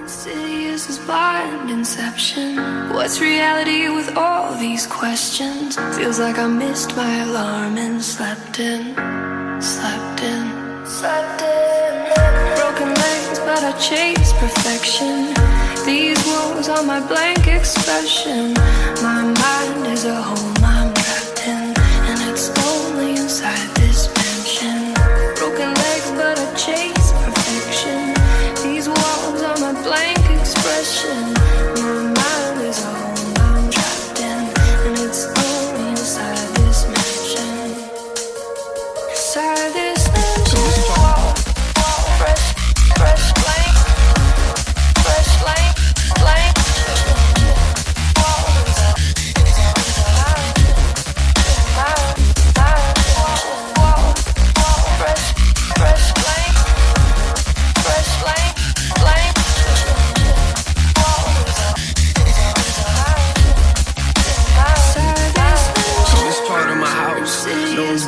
Insidious as blind inception. What's reality with all these questions? Feels like I missed my alarm and slept in. Broken legs, but I chase perfection. These wounds are my blank expression. My mind is a home I'm trapped in, and it's only inside this mansion. Broken legs, but I chase perfection. These walls are my blank expression. My mind is a home I'm trapped in, and it's only inside this mansion. Inside this mansion. Fresh blank. Fresh blank. Blank.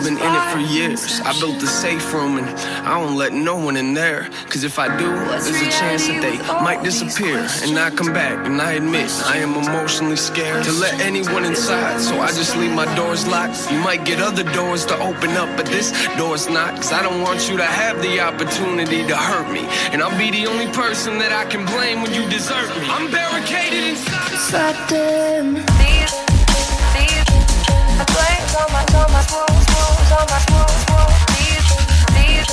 Been in it for years. I built a safe room and I don't let no one in there. Cause if I do, there's a chance that they might disappear and not come back. And I admit I am emotionally scared to let anyone inside, so I just leave my doors locked. You might get other doors to open up, but this door's not. Cause I don't want you to have the opportunity to hurt me, and I'll be the only person that I can blame when you desert me. I'm barricaded inside. Trapped in. I blamed on my swoons, on my swoons. These.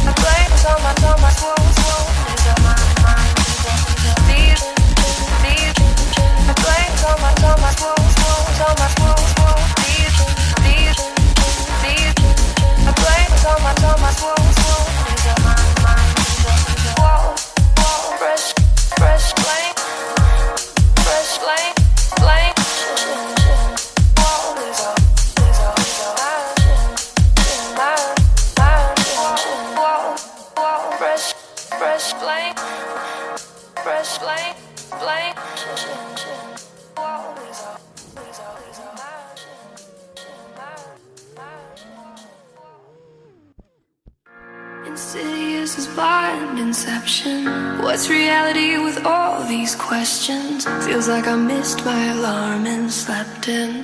I blamed on my swoons. These are my these. I blamed on my swoons, on my swoons. These. I blamed on my swoons. These are my wall, fresh blank, blank. Fresh blank. Insidious as blind inception. What's reality with all these questions? Feels like I missed my alarm and slept in.